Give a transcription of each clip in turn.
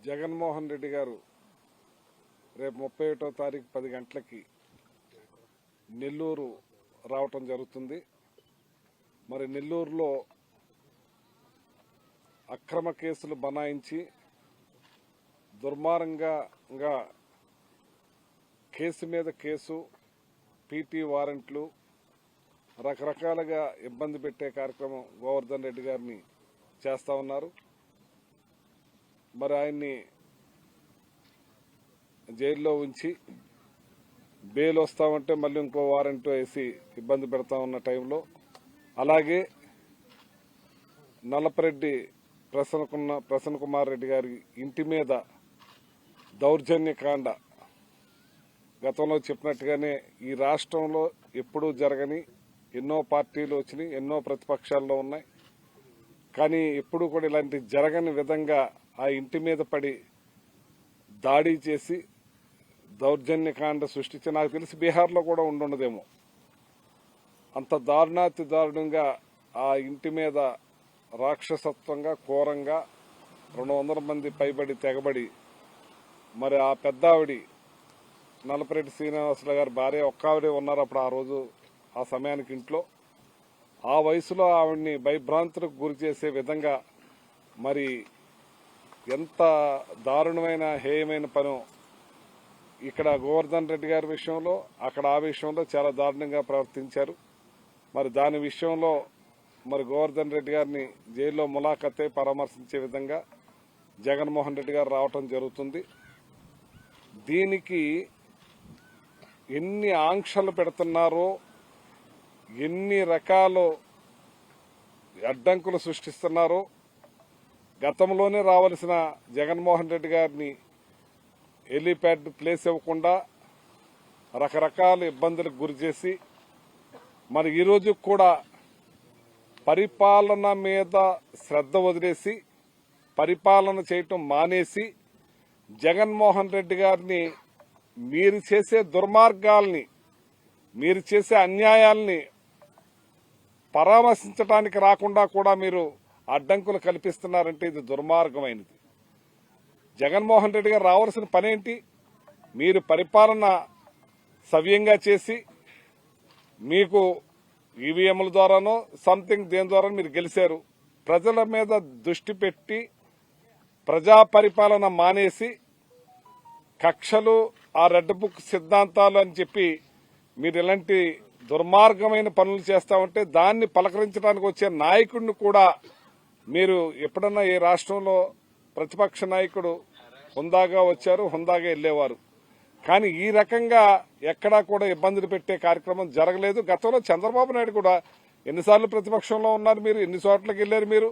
జగన్మోహన్ రెడ్డి గారు రేపు 31వ తారీఖు 10 గంటలకి నెల్లూరు రావటం జరుగుతుంది. మరి నెల్లూరులో అక్రమ కేసులు బనాయించి దుర్మార్గంగా కేసు మీద కేసు, పీటీ వారెంట్లు, రకరకాలుగా ఇబ్బంది పెట్టే కార్యక్రమం గోవర్ధన్ రెడ్డి గారిని చేస్తా ఉన్నారు. మరి ఆయన్ని జైల్లో ఉంచి బెయిల్ వస్తామంటే మళ్ళీ ఇంకో వారెంట్ వేసి ఇబ్బంది పెడతా ఉన్న టైంలో, అలాగే నల్లపరెడ్డి ప్రసన్న కుమార్ రెడ్డి గారి ఇంటి మీద దౌర్జన్యకాండ గతంలో చెప్పినట్టుగానే ఈ రాష్ట్రంలో ఎప్పుడూ జరగని ఎన్నో పార్టీలు వచ్చినాయి, ఎన్నో ప్రతిపక్షాల్లో ఉన్నాయి. కానీ ఎప్పుడూ కూడా ఇలాంటి జరగని విధంగా ఆ ఇంటి మీద పడి దాడి చేసి దౌర్జన్యకాండ సృష్టించి, నాకు తెలిసి బీహార్లో కూడా ఉండుండదేమో, అంత దారుణాతి దారుణంగా ఆ ఇంటి మీద రాక్షసత్వంగా ఘోరంగా 200 మంది పైబడి తెగబడి, మరి ఆ పెద్దావిడి నల్లపరెడ్డి శ్రీనివాసులు గారి భార్య ఒక్కావిడే ఉన్నారు అప్పుడు ఆ రోజు ఆ సమయానికి ఇంట్లో. ఆ వయసులో ఆవిడ్ని భయభ్రాంతులకు గురి చేసే విధంగా మరి ఎంత దారుణమైన హేయమైన పనో ఇక్కడ గోవర్ధన్ రెడ్డి గారి విషయంలో, అక్కడ ఆ విషయంలో చాలా దారుణంగా ప్రవర్తించారు. మరి దాని విషయంలో మరి గోవర్ధన్ రెడ్డి గారిని జైల్లో ములాఖతే పరామర్శించే విధంగా జగన్మోహన్ రెడ్డి గారు రావటం జరుగుతుంది. దీనికి ఎన్ని ఆంక్షలు పెడుతున్నారో, ఎన్ని రకాల అడ్డంకులు సృష్టిస్తున్నారో, గతంలోనే రావాల్సిన జగన్మోహన్ రెడ్డి గారిని హెలీప్యాడ్ ప్లేస్ ఇవ్వకుండా రకరకాల ఇబ్బందులకు గురి చేసి, మరి ఈరోజు కూడా పరిపాలన మీద శ్రద్ధ వదిలేసి పరిపాలన చేయటం మానేసి జగన్మోహన్ రెడ్డి గారిని మీరు చేసే దుర్మార్గాల్ని, మీరు చేసే అన్యాయాల్ని పరామర్శించడానికి రాకుండా కూడా మీరు అడ్డంకులు కల్పిస్తున్నారంటే ఇది దుర్మార్గమైనది. జగన్మోహన్ రెడ్డి గారు రావాల్సిన పనేంటి? మీరు పరిపాలన సవ్యంగా చేసి, మీకు ఈవీఎంల ద్వారానో సంథింగ్ దేని ద్వారా మీరు గెలిచారు, ప్రజల మీద దృష్టి పెట్టి ప్రజా పరిపాలన మానేసి కక్షలు, ఆ రెడ్ బుక్ సిద్ధాంతాలు అని చెప్పి మీరు ఇలాంటి దుర్మార్గమైన పనులు చేస్తా ఉంటే దాన్ని పలకరించడానికి వచ్చే నాయకుడిని కూడా మీరు ఎప్పుడన్నా ఈ రాష్ట్రంలో ప్రతిపక్ష నాయకుడు హుందాగా వచ్చారు, హుందాగా వెళ్లేవారు. కానీ ఈ రకంగా ఎక్కడా కూడా ఇబ్బందులు పెట్టే కార్యక్రమం జరగలేదు. గతంలో చంద్రబాబు నాయుడు కూడా ఎన్నిసార్లు ప్రతిపక్షంలో ఉన్నారు, మీరు ఎన్ని చోట్లకి వెళ్లారు, మీరు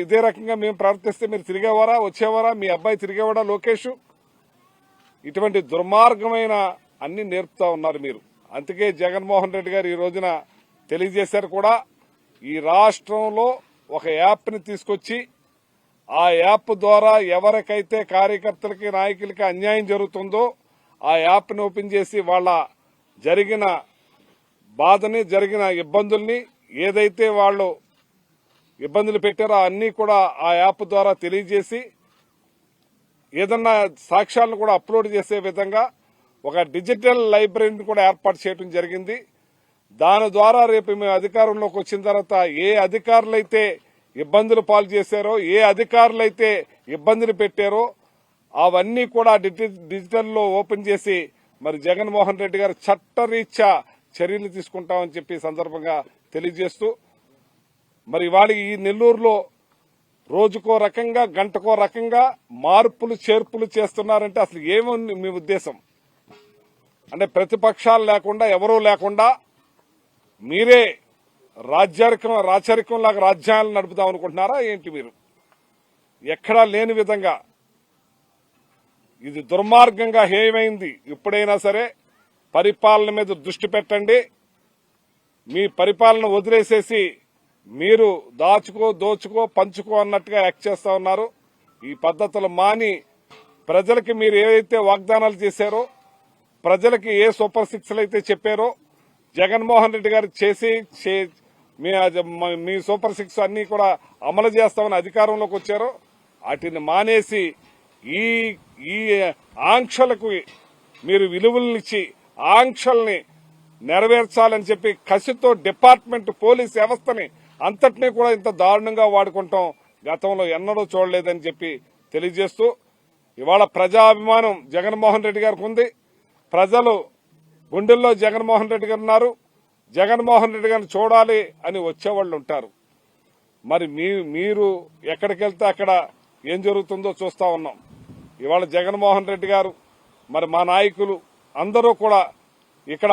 ఇదే రకంగా మేము ప్రవర్తిస్తే మీరు తిరిగేవారా, వచ్చేవారా? మీ అబ్బాయి తిరిగేవాడా లోకేష్? ఇటువంటి దుర్మార్గమైన అన్ని నేర్పుతా ఉన్నారు మీరు. అందుకే జగన్మోహన్ రెడ్డి గారు ఈ రోజున తెలియజేశారు కూడా, ఈ రాష్ట్రంలో ఒక యాప్ని తీసుకొచ్చి ఆ యాప్ ద్వారా ఎవరికైతే కార్యకర్తలకి, నాయకులకి అన్యాయం జరుగుతుందో ఆ యాప్ని ఓపెన్ చేసి వాళ్ళ జరిగిన బాధని, జరిగిన ఇబ్బందుల్ని, ఏదైతే వాళ్ళు ఇబ్బందులు పెట్టారో అన్నీ కూడా ఆ యాప్ ద్వారా తెలియజేసి ఏదన్నా సాక్ష్యాలను కూడా అప్లోడ్ చేసే విధంగా ఒక డిజిటల్ లైబ్రరీని కూడా ఏర్పాటు చేయడం జరిగింది. దాని ద్వారా రేపు మేము అధికారంలోకి వచ్చిన తర్వాత ఏ అధికారులైతే ఇబ్బందులు పాలు చేశారో, ఏ అధికారులైతే ఇబ్బందులు పెట్టారో అవన్నీ కూడా డిజిటల్లో ఓపెన్ చేసి మరి జగన్మోహన్ రెడ్డి గారు చట్టరీత్యా చర్యలు తీసుకుంటామని చెప్పి సందర్భంగా తెలియజేస్తూ, మరి ఇవాళ ఈ నెల్లూరులో రోజుకో రకంగా, గంటకో రకంగా మార్పులు చేర్పులు చేస్తున్నారంటే అసలు ఏముంది మీ ఉద్దేశం? ప్రతిపక్షాలు లేకుండా, ఎవరూ లేకుండా మీరే రాచరికంలాగా రాజ్యాలను నడుపుదాం అనుకుంటున్నారా ఏంటి? మీరు ఎక్కడా లేని విధంగా ఇది దుర్మార్గంగా హేయమైంది. ఇప్పుడైనా సరే పరిపాలన మీద దృష్టి పెట్టండి. మీ పరిపాలన వదిలేసేసి మీరు దాచుకో, దోచుకో, పంచుకో అన్నట్టుగా యాక్ట్ చేస్తా ఉన్నారు. ఈ పద్ధతులు మాని ప్రజలకి మీరు ఏదైతే వాగ్దానాలు చేశారో, ప్రజలకి ఏ సూపర్ సిక్స్లు అయితే చెప్పారో, జగన్మోహన్ రెడ్డి గారు చేసి మీ సూపర్ సిక్స్ అన్ని కూడా అమలు చేస్తామని అధికారంలోకి వచ్చారో వాటిని మానేసి ఈ ఈ ఆంక్షలకు మీరు విలువలనిచ్చి ఆంక్షల్ని నెరవేర్చాలని చెప్పి కసితో డిపార్ట్మెంట్ పోలీస్ వ్యవస్థని అంతటినీ కూడా ఇంత దారుణంగా వాడుకుంటాం గతంలో ఎన్నడూ చూడలేదని చెప్పి తెలియజేస్తూ ఇవాళ ప్రజాభిమానం జగన్మోహన్ రెడ్డి గారికి ఉంది. ప్రజలు గుండెల్లో జగన్మోహన్ రెడ్డి గారు ఉన్నారు. జగన్మోహన్ రెడ్డి గారిని చూడాలి అని వచ్చేవాళ్ళు ఉంటారు. మరి మీరు ఎక్కడికి వెళ్తే అక్కడ ఏం జరుగుతుందో చూస్తా ఉన్నాం. ఇవాళ జగన్మోహన్ రెడ్డి గారు మరి మా నాయకులు అందరూ కూడా ఇక్కడ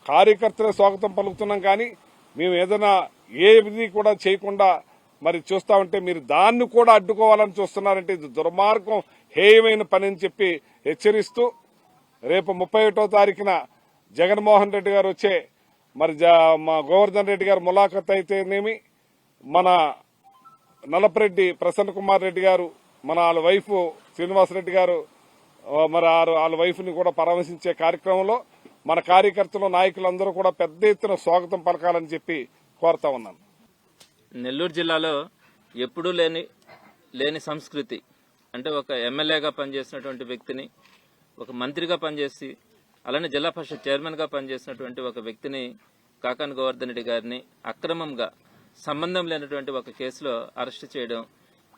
కార్యకర్తలే స్వాగతం పలుకుతున్నాం. కానీ మేము ఏదైనా ఏది కూడా చేయకుండా మరి చూస్తా ఉంటే మీరు దాన్ని కూడా అడ్డుకోవాలని చూస్తున్నారంటే ఇది దుర్మార్గం, హేయమైన పని అని చెప్పి హెచ్చరిస్తూ రేపు 31వ తారీఖున జగన్మోహన్ రెడ్డి గారు వచ్చే మరి మా గోవర్ధన్ రెడ్డి గారు ములాఖత్ అయితేనేమి, మన నలపరెడ్డి ప్రసన్న కుమార్ రెడ్డి గారు, మన వాళ్ళ వైఫ్ శ్రీనివాసరెడ్డి గారు మరి వాళ్ళ వైఫ్ ని కూడా పరామర్శించే కార్యక్రమంలో మన కార్యకర్తలు నాయకులందరూ కూడా పెద్ద ఎత్తున స్వాగతం పలకాలని చెప్పి కోరుతా ఉన్నాను. నెల్లూరు జిల్లాలో ఎప్పుడూ లేని సంస్కృతి అంటే ఒక ఎమ్మెల్యేగా పనిచేసినటువంటి వ్యక్తిని, ఒక మంత్రిగా పనిచేసి అలానే జిల్లా పరిషత్ చైర్మన్గా పనిచేసినటువంటి ఒక వ్యక్తిని కాకాని గోవర్ధన్ రెడ్డి గారిని అక్రమంగా సంబంధం లేనటువంటి ఒక కేసులో అరెస్ట్ చేయడం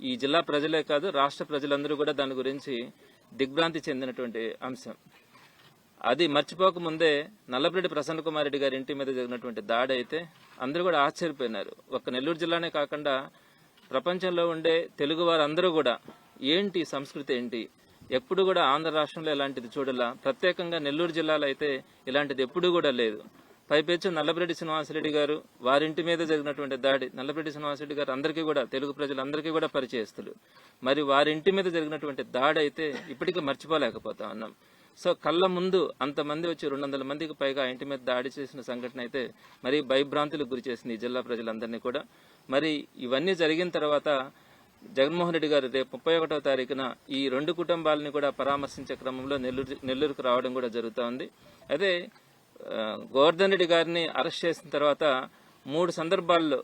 ఈ జిల్లా ప్రజలే కాదు రాష్ట్ర ప్రజలందరూ కూడా దాని గురించి దిగ్భ్రాంతి చెందినటువంటి అంశం. అది మర్చిపోకముందే నల్లపరెడ్డి ప్రసన్న కుమార్ రెడ్డి గారి ఇంటి మీద జరిగినటువంటి దాడి అయితే అందరూ కూడా ఆశ్చర్యపోయినారు. ఒక్క నెల్లూరు జిల్లానే కాకుండా ప్రపంచంలో ఉండే తెలుగు వారందరూ కూడా ఏంటి సంస్కృతి ఏంటి, ఎప్పుడు కూడా ఆంధ్ర రాష్ట్రంలో ఇలాంటిది చూడాల, ప్రత్యేకంగా నెల్లూరు జిల్లాలో అయితే ఇలాంటిది ఎప్పుడూ కూడా లేదు. పైపెచ్చు నల్లపరెడ్డి శ్రీనివాసరెడ్డి గారు వారింటి మీద జరిగినటువంటి దాడి, నల్లపరెడ్డి శ్రీనివాసరెడ్డి గారు అందరికీ కూడా తెలుగు ప్రజలందరికీ కూడా పరిచయస్తులు. మరి వారింటి మీద జరిగినటువంటి దాడి అయితే ఇప్పటికీ మర్చిపోలేకపోతా ఉన్నాం. సో కళ్ళ ముందు అంతమంది వచ్చి 200 మందికి పైగా ఇంటి మీద దాడి చేసిన సంఘటన అయితే మరి భయభ్రాంతులకు గురి చేసింది ఈ జిల్లా ప్రజలందరినీ కూడా. మరి ఇవన్నీ జరిగిన తర్వాత జగన్మోహన్ రెడ్డి గారు రేపు 31వ తారీఖున ఈ 2 కుటుంబాలని కూడా పరామర్శించే క్రమంలో నెల్లూరుకు రావడం కూడా జరుగుతూ ఉంది. అయితే గోవర్ధన్ రెడ్డి గారిని అరెస్ట్ చేసిన తర్వాత 3 సందర్భాల్లో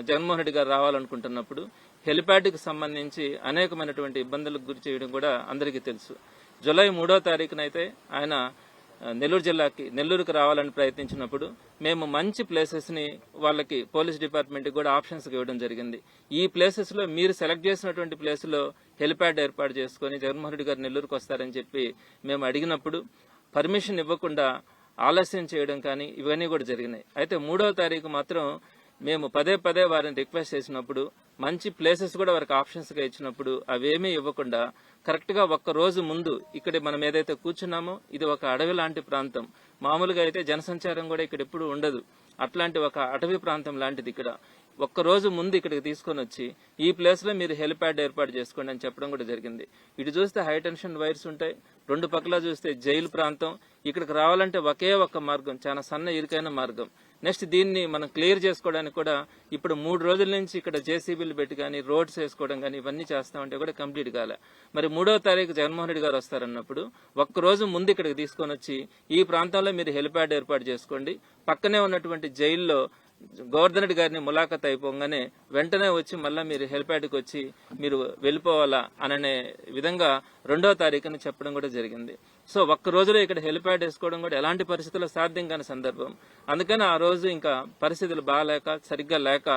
జగన్మోహన్ రెడ్డి గారు రావాలనుకుంటున్నప్పుడు హెలిప్యాడ్కి సంబంధించి అనేకమైనటువంటి ఇబ్బందులకు గురి చేయడం కూడా అందరికీ తెలుసు. జూలై 3వ తారీఖున అయితే ఆయన నెల్లూరుకు రావాలని ప్రయత్నించినప్పుడు మేము మంచి ప్లేసెస్ ని వాళ్ళకి పోలీస్ డిపార్ట్మెంట్ కూడా ఆప్షన్స్ ఇవ్వడం జరిగింది. ఈ ప్లేసెస్ లో మీరు సెలెక్ట్ చేసినటువంటి ప్లేస్ లో హెలిప్యాడ్ ఏర్పాటు చేసుకుని జగన్మోహన్ రెడ్డి గారు నెల్లూరుకు వస్తారని చెప్పి మేము అడిగినప్పుడు పర్మిషన్ ఇవ్వకుండా ఆలస్యం చేయడం కానీ ఇవన్నీ కూడా జరిగినాయి. అయితే 3వ తారీఖు మాత్రం మేము పదే వారిని రిక్వెస్ట్ చేసినప్పుడు మంచి ప్లేసెస్ కూడా వారికి ఆప్షన్స్ గా ఇచ్చినప్పుడు అవేమీ ఇవ్వకుండా కరెక్ట్ గా ఒక్క రోజు ముందు ఇక్కడ మనం ఏదైతే కూర్చున్నామో ఇది ఒక అడవి లాంటి ప్రాంతం. మామూలుగా అయితే జనసంచారం కూడా ఇక్కడ ఎప్పుడు ఉండదు. అట్లాంటి ఒక అటవీ ప్రాంతం లాంటిది ఇక్కడ. ఒక్క రోజు ముందు ఇక్కడికి తీసుకొని వచ్చి ఈ ప్లేస్ లో మీరు హెలిప్యాడ్ ఏర్పాటు చేసుకోండి అని చెప్పడం కూడా జరిగింది. ఇటు చూస్తే హై టెన్షన్ వైర్స్ ఉంటాయి, 2 పక్కల చూస్తే జైలు ప్రాంతం. ఇక్కడికి రావాలంటే ఒకే ఒక్క మార్గం, చాలా సన్న ఇరుకైన మార్గం. నెక్స్ట్ దీన్ని మనం క్లియర్ చేసుకోవడానికి కూడా ఇప్పుడు 3 రోజుల నుంచి ఇక్కడ జేసీబీలు పెట్టి కానీ రోడ్స్ వేసుకోవడం కానీ ఇవన్నీ చేస్తామంటే కూడా కంప్లీట్ కాలే. మరి 3వ తారీఖు జగన్మోహన్ రెడ్డి గారు వస్తారన్నప్పుడు ఒక్కరోజు ముందు ఇక్కడికి తీసుకొని వచ్చి ఈ ప్రాంతంలో మీరు హెలిప్యాడ్ ఏర్పాటు చేసుకోండి, పక్కనే ఉన్నటువంటి జైల్లో గోవర్ధన్ రెడ్డి గారిని ములాఖత్ అయిపోగానే వెంటనే వచ్చి మళ్ళా మీరు హెలిప్యాడ్కి వచ్చి మీరు వెళ్ళిపోవాలా అనే విధంగా 2వ తారీఖున చెప్పడం కూడా జరిగింది. సో ఒక్క రోజులో ఇక్కడ హెలిప్యాడ్ వేసుకోవడం కూడా ఎలాంటి పరిస్థితుల్లో సాధ్యం కాని సందర్భం. అందుకని ఆ రోజు ఇంకా పరిస్థితులు బాగాలేక సరిగ్గా లేక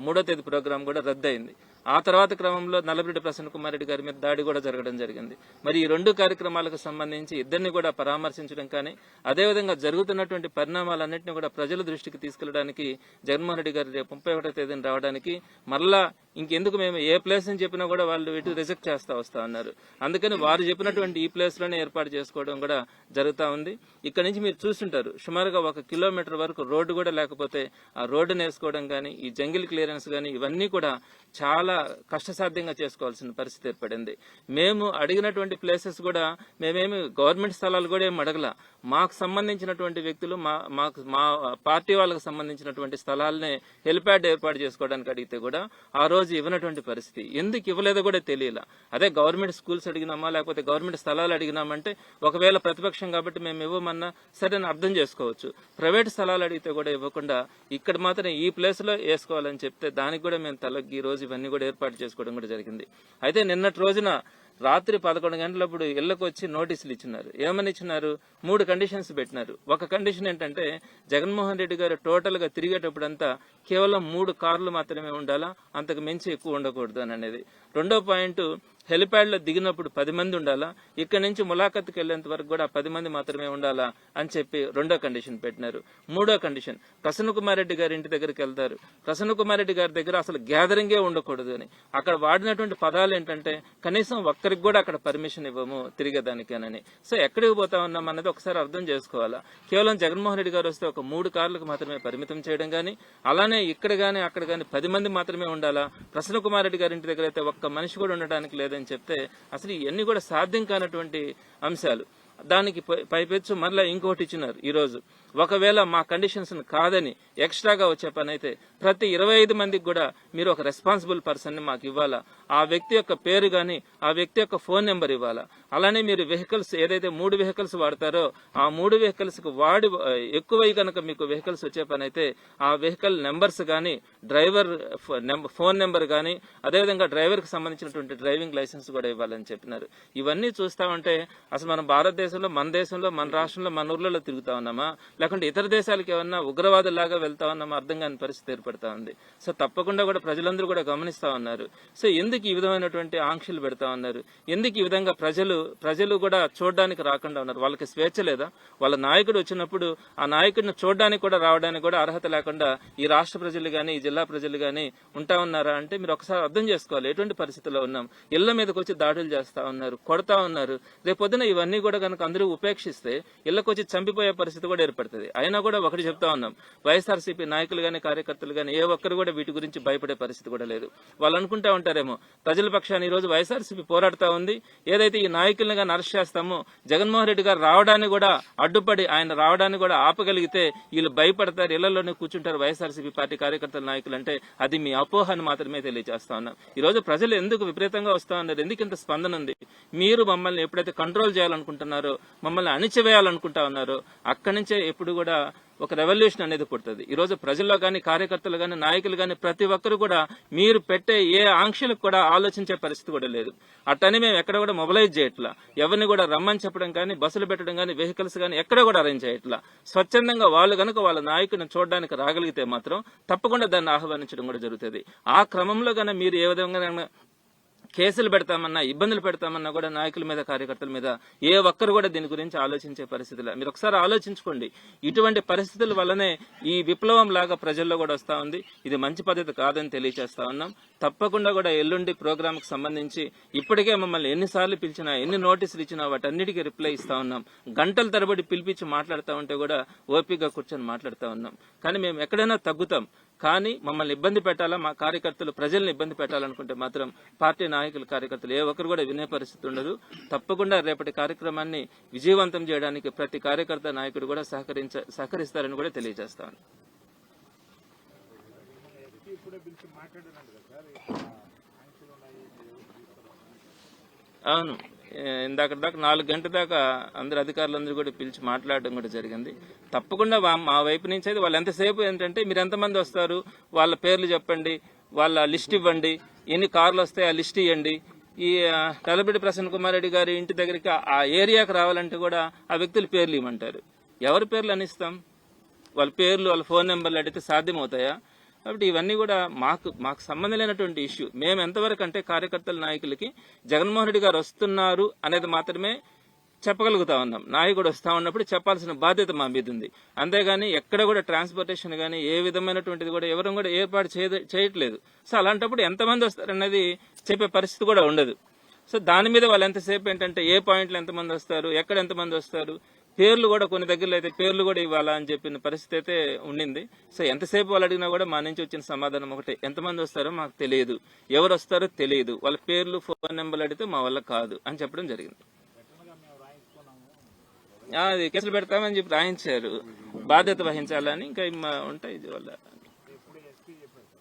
3వ తేదీ ప్రోగ్రాం కూడా రద్దయింది. ఆ తర్వాత క్రమంలో నల్లపరెడ్డి ప్రసన్న కుమార్ రెడ్డి గారి మీద దాడి కూడా జరగడం జరిగింది. మరి ఈ 2 కార్యక్రమాలకు సంబంధించి ఇద్దరిని కూడా పరామర్శించడం కానీ అదేవిధంగా జరుగుతున్నటువంటి పరిణామాలన్నింటినీ కూడా ప్రజల దృష్టికి తీసుకెళ్లడానికి జగన్మోహన్ రెడ్డి గారు రేపు 31వ తేదీన రావడానికి మరలా ఇంకెందుకు మేము ఏ ప్లేస్ అని చెప్పినా కూడా వాళ్ళు ఇటు రిజెక్ట్ చేస్తా వస్తా ఉన్నారు. అందుకని వారు చెప్పినటువంటి ఈ ప్లేస్ లోనే ఏర్పాటు చేసుకోవడం కూడా జరుగుతా ఉంది. ఇక్కడ నుంచి మీరు చూస్తుంటారు సుమారుగా 1 కిలోమీటర్ వరకు రోడ్డు కూడా లేకపోతే ఆ రోడ్డును వేసుకోవడం కానీ ఈ జంగిల్ క్లియరెన్స్ కానీ ఇవన్నీ కూడా చాలా కష్టసాధ్యంగా చేసుకోవాల్సిన పరిస్థితి ఏర్పడింది. మేము అడిగినటువంటి ప్లేసెస్ కూడా మేమేమి గవర్నమెంట్ స్థలాలు కూడా ఏమి అడగల. మాకు సంబంధించినటువంటి వ్యక్తులు మా పార్టీ వాళ్ళకి సంబంధించినటువంటి స్థలాలనే హెలిప్యాడ్ ఏర్పాటు చేసుకోవడానికి అడిగితే కూడా ఆ రోజు ఇవ్వనటువంటి పరిస్థితి. ఎందుకు ఇవ్వలేదో కూడా తెలియలా. అదే గవర్నమెంట్ స్కూల్స్ అడిగినామా లేకపోతే గవర్నమెంట్ స్థలాలు అడిగినామంటే ఒకవేళ ప్రతిపక్షం కాబట్టి మేము ఇవ్వమన్నా సరే అని అర్థం చేసుకోవచ్చు. ప్రైవేట్ స్థలాలు అడిగితే కూడా ఇవ్వకుండా ఇక్కడ మాత్రం ఈ ప్లేస్ లో వేసుకోవాలని చెప్తే దానికి కూడా మేము తలగ్గి ఈ రోజు ఇవన్నీ కూడా ఏర్పాటు చేసుకోవడం కూడా జరిగింది. అయితే నిన్నటి రోజున రాత్రి 11 గంటలప్పుడు ఇళ్లకు వచ్చి నోటీసులు ఇచ్చినారు. ఏమని ఇచ్చినారు? 3 కండిషన్స్ పెట్టినారు. ఒక కండిషన్ ఏంటంటే జగన్మోహన్ రెడ్డి గారు టోటల్ గా తిరిగేటప్పుడంతా కేవలం 3 కార్లు మాత్రమే ఉండాలా, అంతకు మించి ఎక్కువ ఉండకూడదు అని అనేది. రెండో పాయింట్, హెలిప్యాడ్ లో దిగినప్పుడు 10 మంది ఉండాలా, ఇక్కడ నుంచి ములాఖత్కి వెళ్లేంత వరకు కూడా 10 మంది మాత్రమే ఉండాలా అని చెప్పి రెండో కండిషన్ పెట్టినారు. మూడో కండిషన్, ప్రసన్న కుమార్ రెడ్డి గారి ఇంటి దగ్గరికి వెళ్తారు, ప్రసన్న కుమార్ రెడ్డి గారి దగ్గర అసలు గ్యాదరింగే ఉండకూడదు అని. అక్కడ వాడినటువంటి పదాలు ఏంటంటే కనీసం ఒక్కరికి కూడా అక్కడ పర్మిషన్ ఇవ్వము తిరిగేదానికేనని. సో ఎక్కడికి పోతా ఉన్నాం అన్నది ఒకసారి అర్థం చేసుకోవాలా. కేవలం జగన్మోహన్ రెడ్డి గారు వస్తే ఒక 3 కార్లకు మాత్రమే పరిమితం చేయడం గానీ, అలానే ఇక్కడ గానీ అక్కడ గానీ 10 మంది మాత్రమే ఉండాలా, ప్రసన్న కుమార్ రెడ్డి గారి ఇంటి దగ్గర అయితే ఒక్క మనిషి కూడా ఉండడానికి లేదని చెప్తే అసలు ఇవన్నీ కూడా సాధ్యం కానటువంటి అంశాలు. దానికి పైపెచ్చు మరలా ఇంకోటి ఇచ్చినారు ఈ రోజు. ఒకవేళ మా కండిషన్స్ కాదని ఎక్స్ట్రాగా వచ్చే పని అయితే ప్రతి 25 మందికి కూడా మీరు ఒక రెస్పాన్సిబుల్ పర్సన్ ని మాకు ఇవ్వాలా, ఆ వ్యక్తి యొక్క పేరు గాని ఆ వ్యక్తి యొక్క ఫోన్ నెంబర్ ఇవ్వాలా. అలానే మీరు వెహికల్స్ ఏదైతే 3 వెహికల్స్ వాడతారో ఆ 3 వెహికల్స్ కు వాడి ఎక్కువై కనుక మీకు వెహికల్స్ వచ్చే పని అయితే ఆ వెహికల్ నెంబర్స్ గాని డ్రైవర్ ఫోన్ నెంబర్ గాని అదేవిధంగా డ్రైవర్ కి సంబంధించినటువంటి డ్రైవింగ్ లైసెన్స్ కూడా ఇవ్వాలని చెప్పినారు. ఇవన్నీ చూస్తా ఉంటే అసలు మన భారతదేశంలో మన దేశంలో మన రాష్ట్రంలో మన ఊర్లలో తిరుగుతా ఉన్నామా, లేకుంటే ఇతర దేశాలకు ఏమన్నా ఉగ్రవాదులాగా వెళ్తా ఉన్నామా అర్థం కాని పరిస్థితి ఏర్పడతా ఉంది. సో తప్పకుండా కూడా ప్రజలందరూ కూడా గమనిస్తా ఉన్నారు. సో ఎందుకు ఈ విధమైనటువంటి ఆంక్షలు పెడతా ఉన్నారు, ఎందుకు ఈ విధంగా ప్రజలు కూడా చూడడానికి రాకుండా ఉన్నారు? వాళ్ళకి స్వేచ్ఛ లేదా? వాళ్ళ నాయకుడు వచ్చినప్పుడు ఆ నాయకుడిని చూడడానికి కూడా రావడానికి కూడా అర్హత లేకుండా ఈ రాష్ట్ర ప్రజలు గాని ఈ జిల్లా ప్రజలు గాని ఉంటా ఉన్నారా అంటే మీరు ఒకసారి అర్థం చేసుకోవాలి ఎటువంటి పరిస్థితుల్లో ఉన్నాం. ఇళ్ల మీదకి వచ్చి దాడులు చేస్తా ఉన్నారు, కొడతా ఉన్నారు. రేపొద్దున ఇవన్నీ కూడా కనుక అందరూ ఉపేక్షిస్తే ఇళ్లకు వచ్చి చంపిపోయే పరిస్థితి కూడా ఏర్పడుతుంది. అయినా కూడా ఒకటి చెప్తా ఉన్నాం, వైఎస్ఆర్సీపీ నాయకులు గాని కార్యకర్తలు గాని ఏ ఒక్కరు కూడా వీటి గురించి భయపడే పరిస్థితి కూడా లేదు. వాళ్ళు అనుకుంటా ఉంటారేమో ప్రజల పక్షాన్ని ఈ రోజు వైఎస్ఆర్సీపీ పోరాడుతా ఉంది, ఏదైతే ఈ నాయకులను గాని అరెస్ట్ చేస్తామో జగన్మోహన్ రెడ్డి గారు రావడానికి కూడా అడ్డుపడి ఆయన రావడానికి కూడా ఆపగలిగితే వీళ్ళు భయపడతారు, ఇళ్లలోనే కూర్చుంటారు వైఎస్ఆర్సీపీ పార్టీ కార్యకర్తల నాయకులు అంటే అది మీ అపోహని మాత్రమే తెలియజేస్తా ఉన్నాం. ఈ రోజు ప్రజలు ఎందుకు విపరీతంగా వస్తా ఉన్నారు, ఎందుకు ఇంత స్పందన ఉంది? మీరు మమ్మల్ని ఎప్పుడైతే కంట్రోల్ చేయాలనుకుంటున్నారో, మమ్మల్ని అణిచివేయాలనుకుంటా ఉన్నారో అక్కడి నుంచే ఎప్పుడు కూడా ఒక రెవల్యూషన్ అనేది పుడుతుంది. ఈ రోజు ప్రజల్లో గాని కార్యకర్తలు గాని నాయకులు గాని ప్రతి ఒక్కరు కూడా మీరు పెట్టే ఏ ఆంక్షలకు కూడా ఆలోచించే పరిస్థితి కూడా లేదు. అట్టని మేము ఎక్కడ కూడా మొబిలైజ్ చేయట్లా, ఎవరిని కూడా రమ్మని చెప్పడం కానీ బస్సులు పెట్టడం కానీ వెహికల్స్ కానీ ఎక్కడ కూడా అరేంజ్ చేయట్లా. స్వచ్ఛందంగా వాళ్ళు గనుక వాళ్ళ నాయకుడిని చూడడానికి రాగలిగితే మాత్రం తప్పకుండా దాన్ని ఆహ్వానించడం కూడా జరుగుతుంది. ఆ క్రమంలో గానీ మీరు ఏ విధంగా కేసులు పెడతామన్నా ఇబ్బందులు పెడతామన్నా కూడా నాయకుల మీద కార్యకర్తల మీద ఏ ఒక్కరు కూడా దీని గురించి ఆలోచించే పరిస్థితులు. మీరు ఒకసారి ఆలోచించుకోండి. ఇటువంటి పరిస్థితుల వల్లనే ఈ విప్లవం లాగా ప్రజల్లో కూడా వస్తా ఉంది. ఇది మంచి పద్ధతి కాదని తెలియజేస్తా ఉన్నాం. తప్పకుండా కూడా ఎల్లుండి ప్రోగ్రామ్ కు సంబంధించి ఇప్పటికే మమ్మల్ని ఎన్నిసార్లు పిలిచినా ఎన్ని నోటీసులు ఇచ్చినా వాటన్నిటికీ రిప్లై ఇస్తా ఉన్నాం. గంటల తరబడి పిలిపించి మాట్లాడుతూ ఉంటే కూడా ఓపికగా కూర్చొని మాట్లాడుతూ ఉన్నాం. కానీ మేము ఎక్కడైనా తగ్గుతాం, కానీ మమ్మల్ని ఇబ్బంది పెట్టాలా, మా కార్యకర్తలు ప్రజల్ని ఇబ్బంది పెట్టాలనుకుంటే మాత్రం పార్టీ నాయకులు కార్యకర్తలు ఏ ఒక్కరు కూడా వినే పరిస్థితి ఉండదు. తప్పకుండా రేపటి కార్యక్రమాన్ని విజయవంతం చేయడానికి ప్రతి కార్యకర్త నాయకుడు కూడా సహకరిస్తారని కూడా తెలియజేస్తాను. అవును, ఇందాక దాకా 4 గంటల దాకా అందరు అధికారులందరూ కూడా పిలిచి మాట్లాడడం కూడా జరిగింది. తప్పకుండా మా వైపు నుంచి అయితే వాళ్ళు ఎంతసేపు ఏంటంటే మీరు ఎంతమంది వస్తారు, వాళ్ళ పేర్లు చెప్పండి, వాళ్ళ లిస్ట్ ఇవ్వండి, ఎన్ని కార్లు వస్తాయి ఆ లిస్ట్ ఇవ్వండి. ఈ తలబిడి ప్రసన్న కుమార్ రెడ్డి గారి ఇంటి దగ్గరికి ఆ ఏరియాకి రావాలంటే కూడా ఆ వ్యక్తుల పేర్లు ఇవ్వమంటారు. ఎవరి పేర్లు అని ఇస్తాం? వాళ్ళ పేర్లు వాళ్ళ ఫోన్ నెంబర్లు అడిగితే సాధ్యమవుతాయా? కాబట్టి ఇవన్నీ కూడా మాకు సంబంధం లేనటువంటి ఇష్యూ. మేము ఎంతవరకు అంటే కార్యకర్తల నాయకులకి జగన్మోహన్ రెడ్డి గారు వస్తున్నారు అనేది మాత్రమే చెప్పగలుగుతా ఉన్నాం. నాయకుడు వస్తా ఉన్నప్పుడు చెప్పాల్సిన బాధ్యత మా మీద ఉంది. అంతేగాని ఎక్కడ కూడా ట్రాన్స్పోర్టేషన్ గానీ ఏ విధమైనటువంటిది కూడా ఎవరు కూడా ఏర్పాటు చేయట్లేదు. సో అలాంటప్పుడు ఎంతమంది వస్తారనేది చెప్పే పరిస్థితి కూడా ఉండదు. సో దాని మీద వాళ్ళు ఎంతసేపు ఏంటంటే ఏ పాయింట్లు ఎంతమంది వస్తారు, ఎక్కడ ఎంతమంది వస్తారు, పేర్లు కూడా కొన్ని దగ్గరలో అయితే పేర్లు కూడా ఇవ్వాలా అని చెప్పిన పరిస్థితి అయితే ఉండింది. సో ఎంతసేపు వాళ్ళు అడిగినా కూడా మా నుంచి వచ్చిన సమాధానం ఒకటే, ఎంతమంది వస్తారో మాకు తెలియదు, ఎవరు వస్తారో తెలియదు, వాళ్ళ పేర్లు ఫోన్ నెంబర్లు అడిగితే మా వల్ల కాదు అని చెప్పడం జరిగింది. అది కేసులు పెడతామని చెప్పి రాయించారు, బాధ్యత వహించాలని ఇంకా ఉంటాయి వాళ్ళ